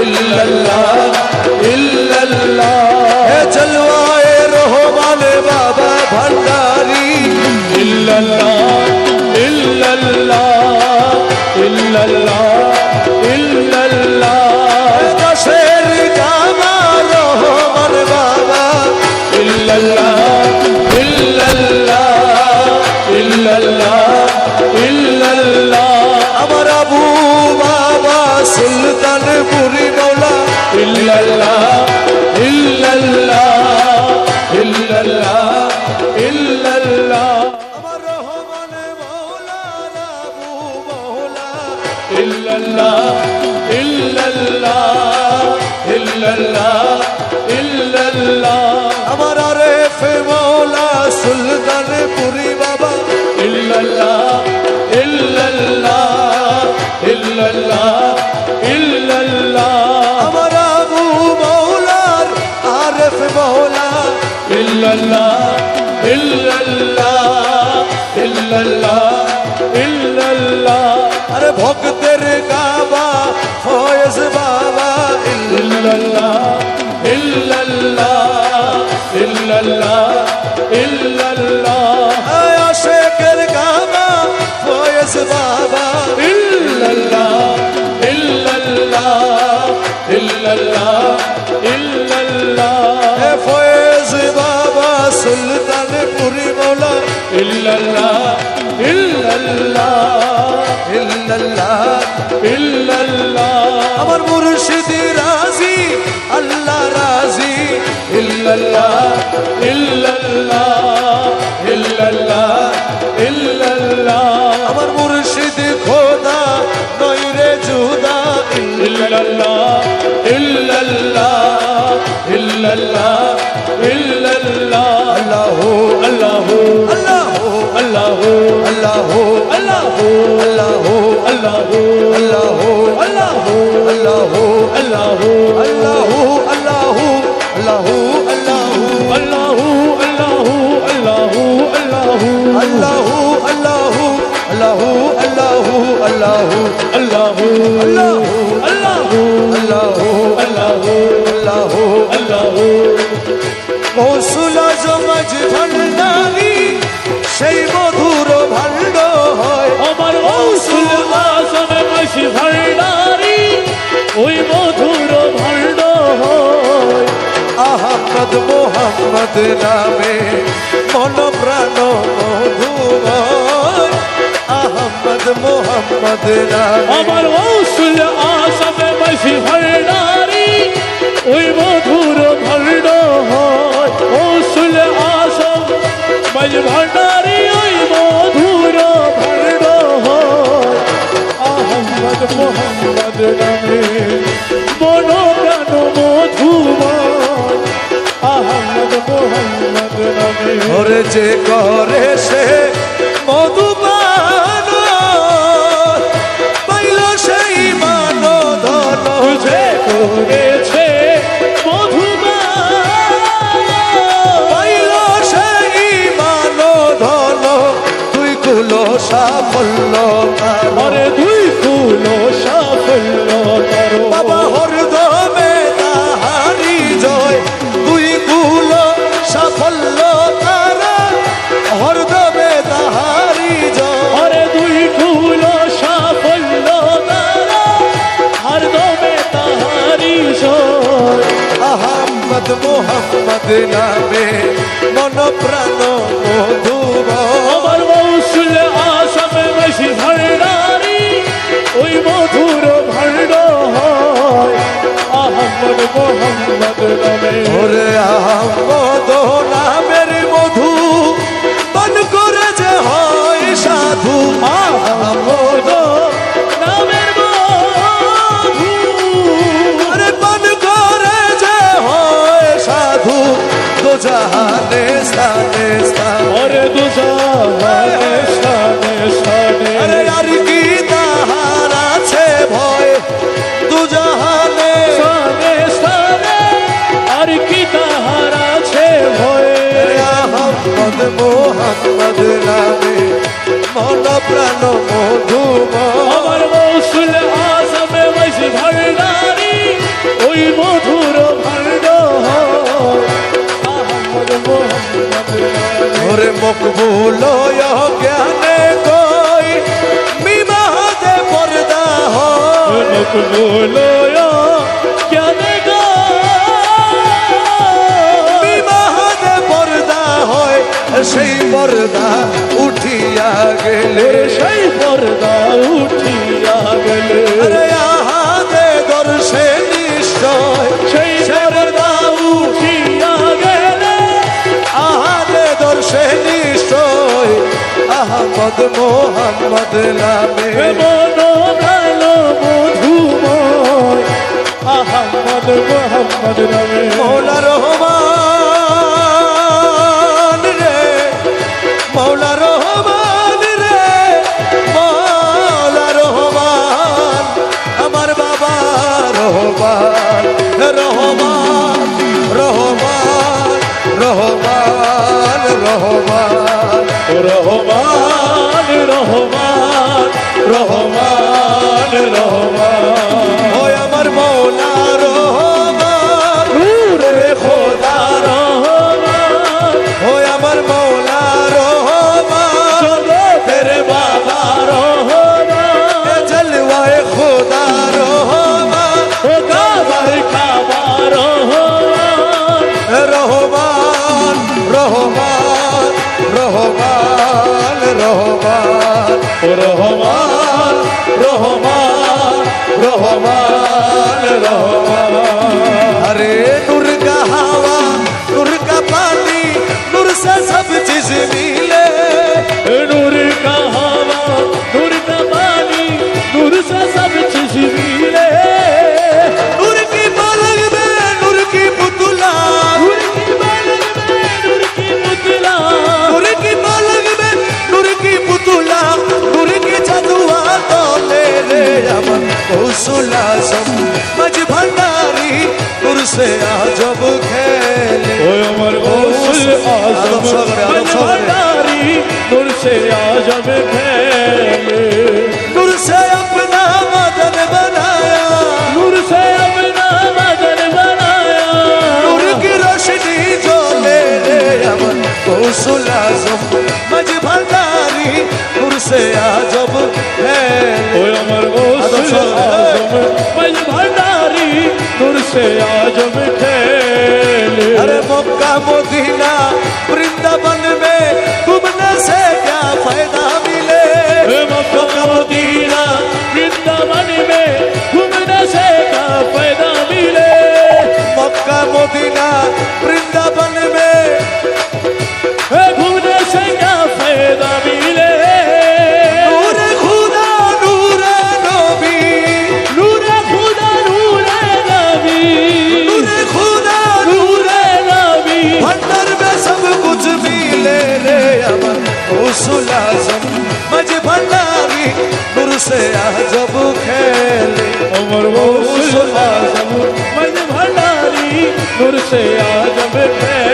इल्लल्लाह इल्लल्लाह जलवाए रहमान बाबा भंडारी इल्लल्लाह इल्लल्लाह इल्लल्लाह इल्लल्लाह दशेर कामा रहमान बाबा इल्लल्लाह इल्लल्लाह इल्लल्लाह इल्लल्लाह अमर अबू बाबा सुल्तानपुरी मौला इल्लल्लाह इल्लल्लाह इल्लल्लाह इल्लल्लाह अमर रहमान मौला अबू मौला इल्लल्लाह इल्लल्लाह इल्लल्लाह इल्लल्लाह अमर आरिफ मौला सुल्तानपुरी बाबा इल्लल्लाह इल्लल्लाह इल्लल्लाह इल्लल्लाह अमर अबू मौला आरिफ मौला इल्लल्लाह इल्लल्लाह इल्लल्लाह इल्लल्लाह अरे भक्तेर काबा फयज बाबा इल्लल्लाह इल्लल्लाह इल्लल्लाह इल्लल्लाह आशिक़ेर काबा फयज बाबा इल्लल्लाह इल्लल्लाह इल्लल्लाह इल्लल्लाह फयज बाबा सुल्तानपुरी मौला इल्लल्लाह इल्लल्लाह इल्लल्लाह इल्लल्लाह अमर मुर्शिदी राजी अल्लाह राजी इल्लल्लाह इल्लल्लाह इल्लल्लाह इल्लल्लाह अमर मुर्शिद खोदा नईरे जुदा इल्लल्लाह इल्लल्लाह इल्लल्लाह इल्लल्लाह अल्लाह अल्लाह अल्लाह अल्लाह अल्लाह अल्लाह अल्लाह अल्लाह अल्लाह अल्लाह अल्लाह अल्लाह अल्लाह अल्लाह अल्लाह अल्लाह মৌসুলা জমাজ ভান্ডারি সেই মধুর ভাণ্ড হয় আমার মৌসুল আজমে মাঝি ভান্ডারি ওই মধুর ভাণ্ড হয় আহমদ মোহাম্মদ নামে মন প্রাণ মধুময় আহমদ মোহাম্মদ নামে আমার মৌসুল আজমে মাঝি ভান্ডারি ওই মধুর ভাণ্ড হয় মৌসুল আজম মাঝি ভান্ডারি ওই মধুর ভাণ্ড হয় আহমদ মোহাম্মদ নামে মন প্রাণ মধুময় আহমদ মোহাম্মদ নামে ওরে যে করে সে মধুপান পাইল সেই মান ধন যে করেছে মধুময় পাইল সেই মান ধন তুই কুল সাফল্য আরে দুই কুল সাফল্য করো বাবা হরদমে তাহারি জয় দুই কুল সাফল্য তারা হরদমে তাহারি জয় আরে দুই কুল সাফল্য তারা হরদমে তাহারি জয় আহমদ মোহাম্মদ নামে মন প্রাণ মধুময় আমার মৌসুল আজমে মাঝি ভান্ডারি ওই মধুর ভাণ্ড হয় আহমদ মোহাম্মদ নামে ওরে আহমদ নামের মধু পান করে যে হয় সাধু আহমদ নামের মধু আরে পান করে যে হয় সাধু দো জাহানে স্থানে স্থান ওরে দুজাহানে স্থানে স্থানে আরে আর কি তাহার আছে ভয় দু জাহানে স্থানে স্থানে আর কি তাহার আছে ভয়ে আহমদ মোহাম্মদ নামে মন প্রাণ মধুময় আমার মৌসুল আজমে ওই মধুর ভাণ্ড আহমদ মোহাম্মদ নামে। ওরে মকবুল জ্ঞানে কই বিবাদে পর্দা হয় মকবুল জ্ঞানে গো বিবাদে পর্দা হয় সেই পর্দা উঠিয়া গেলে সেই পর্দা উঠিয়া গেলে আরে আহাদে দর্শে নিশ্চয় সেই পর্দা উঠিয়া গেলে আহাদে দর্শে নিশ্চয় আহমদ মোহাম্মদ নামে মন ভালো মধুময় আহমদ মোহাম্মদ নামে। মৌলা রহমান রে মৌলা রহমান রে মৌলা রহমান আমার বাবা রহমান রহমান রহমান রহমান রহমান রহমান রহমান রহমান রহমান ওই আমার মৌলা রহমান নূরে খোদা রহমান ওই আমার মৌলা রহমান জগতের বাবা রহমান জলওয়ায়ে খোদা রহমান ও কাবার কাবা রহমান রহমান রহমান রহমান রহমান রহমান রহমান রহমান রহমান अरे नूर का हवा नूर का पानी नूर से सब चीज मिले नूर का हवा नूर का पानी नूर से सब चीज मिले नूर की पलक में नूर की पुतला नूर की पलक में नूर की पुतला नूर की पलक में नूर की पुतला नूर की जादुआ तो ले रे अमन कौशला सम मज भंडारी नूर से आजब खेले ओ अमर गौसुल आजम भंडारी नूर से आजम खेले नूर से अपना मदन बनाया नूर से अपना मदन बनाया नूर की रोशनी जो ले रे अमन कौशल आजम मज भंडारी नूर से आजब है ओ अमर गौसुल आजम मज भंडारी नूर से आजम खेले अरे मक्का मदीना वृंदावन में घूमने से क्या फायदा मिले मक्का मदीना वृंदावन में घूमने से क्या फायदा मिले मक्का मदीना वृंदावन में घूमने से क्या फायदा मिले नूर खुदा नूर नबी नूर खुदा नूर नबी नूर खुदा नूर नबी भंडार में सब कुछ मिले रे अमन कौशल आजम मज भंडारी नूर से आजब खेले अमर गौसुल आजम मज भंडारी नूर से आजम ओ खेले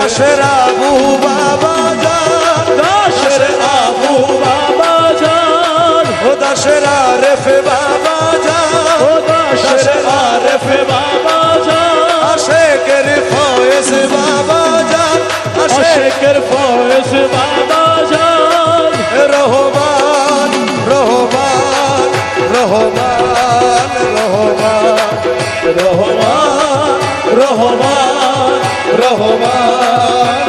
दशरा अबू बाबा जान दाशर आबू बाबा जान ओ दशरा रेफे बाबा जान ओ दाशर आरफ बाबा जान आशेकर फौज बाबा जान अशकर फौज बाबा जान रहमान रहमान रहमान रहमान रहमान रहमान रहमान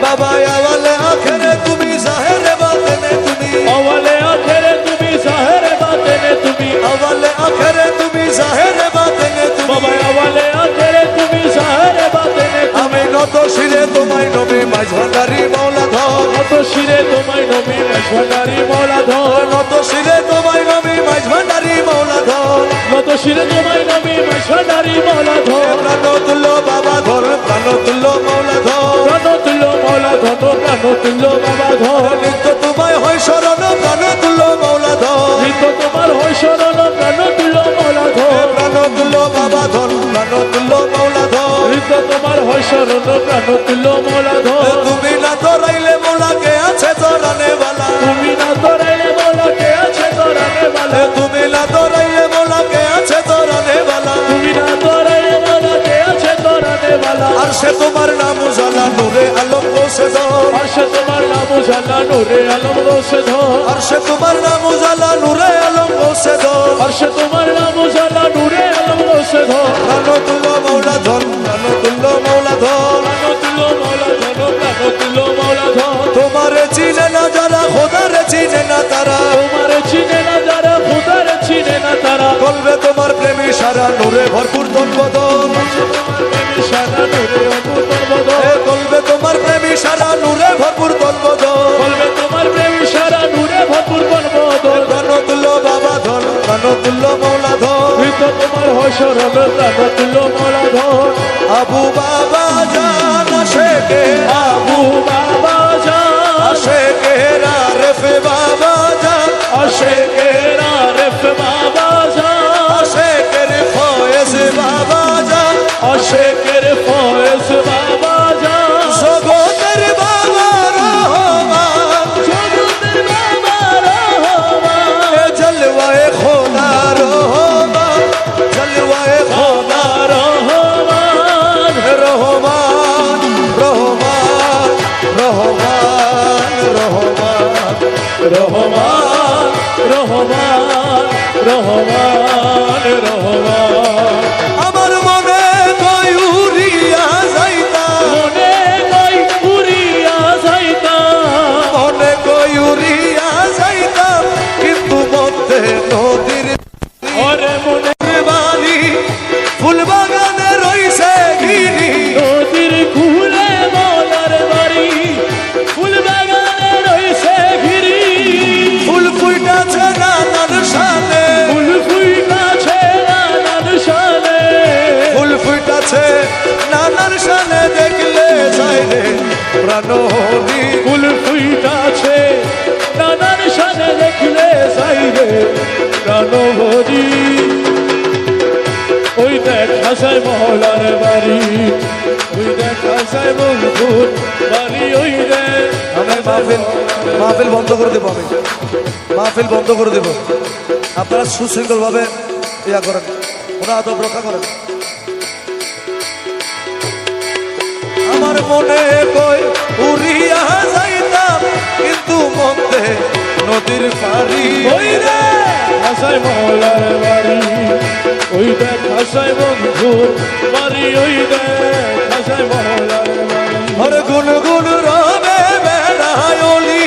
बाबा अवल आखिर तुम्ही जाहिर बातने तुम्ही अवले आखिरे तुम्ही जाहिर बातेने तुम्ही अवल आखिर तुम्ही जाहिर बातने बाबा तुम्ही अवले आखिरे तुम्ही जाहिर बातेने আমি নত শিরে তোমায় নবী মাঝ ভান্ডারি মৌলা ধর নত শিরে তোমায় নবী মেশভান্ডারি মৌলা ধর নত শিরে তোমায় নবী মাঝ ভান্ডারি মৌলা ধর নত শিরে তোমায় নবী মেশভান্ডারি মৌলা ধর প্রাণ তুল্য বাবা ধর প্রাণ তুল্য মৌলা ধর প্রাণ তুল্য মৌলা ধর প্রাণ তুল্য বাবা ধর নিত্য তোমায় হয় শরণ প্রাণ তুল্য মৌলা ধর নিত্য তোমার হয় শরণ প্রাণ তুল্য মৌলা ধর প্রাণ তুল্য বাবা ধর প্রাণ তুল্য মৌলা ধর নিত্য তোমার হয় শরণ প্রাণ তুল্য মৌলা ধর তুমি না ধরাইলে মৌলাকে আছে ধরানে বালা তুমি না ধরাইলে মৌলা কে আছে ধরানে বালা তুমি না ধরাইলে মৌলাকে আছে ধরানে তোমার নাম উজালা নূরে আলম বসে ধর আরশে তোমার নাম উজালা নূরে আলম রোশে ধর আরশে তোমার নাম উজালা নূরে আলম বসে ধর আরশে তোমার নাম উজালা নূরে আলম রোশে ধর প্রাণতুল্য মৌলা ধন প্রাণতুল্য মৌলা ধন প্রাণতুল্য মৌলা ধর প্রাণতুল্য মৌলা ধর তোমারে চিনে না যারা খোদারে চিনে না তারা তোমার চিনে না যারা খুদার চিনে না তারা কলবে তোমার প্রেমী সারা নূরে ভরপুর তনবদন সারা নূরে অপূর্ব বদল কলবে তোমার প্রেমী সারা নূরে ভরপুর তনবদন বলবে তোমার প্রেম সারা নূরে ভরপুর বদল প্রাণতুল্য বাবা ধন প্রাণতুল্য মৌলা ধন হৃত তোমার হয় সরল প্রাণতুল্য মৌলা ধর আবু বাবা জান আশেকে আবু বাবা জান আশেকে রারেফে বাবা জান আশেকেরা রেফ বাবা জান আশেকের ফয়েজ বাবা জান আশেকের ফয়েজ বাবা জান জগতের বাবা রহমান জগতের বাবা রহমান এ জলওয়ায়ে খোদা রহমান জলওয়ায়ে খোদা রহমান রহমান রহমান রহমান রহমান রহমান রহমান রহমান রহমান আমার মনে কয়ুরিয়া যাইতা মনে কই উড়িয়া যাইতাম মনে কয়ুরিয়া যাইতাম কিন্তু মধ্যে নদীর ওরে মনে বাড়ি ফুল বাগানে রইছে গিরি নদীর কুলে মলার বাড়ি ফুল বাগানে রয়েছে ঘিরি ফুল ফুইটাছে নানান সালে ফুল ফুইটাছে নানান সালে ফুল ফুইটাছে নানান সালে দেখলে যায় রে প্রাণহরি ফুল ফুইটাছে নানান সালে দেখলে যাইবে প্রাণভরি ওই দেখ হাসায় মহলার বাড়ি ওই দেখ হাসায় বন্ধুর বাড়ি ওই দেখ আমি মাহফিল বন্ধ করে দেবো আমি মাহফিল বন্ধ করে দেব আপনারা সুশৃঙ্খল ভাবে ইয়া করেন ওরা আদব রক্ষা করেন আমার মনে কই উড়িয়া যাইতাম কিন্তু মধ্যে নদীর পারি ওই রে হাসায় মহলার বাড়ি ওই দেখ হাসায় বন্ধুর বাড়ি ওই দেখ হাসায় মহলার বাড়ি হর গুন গুন রবে বেড়ায়লি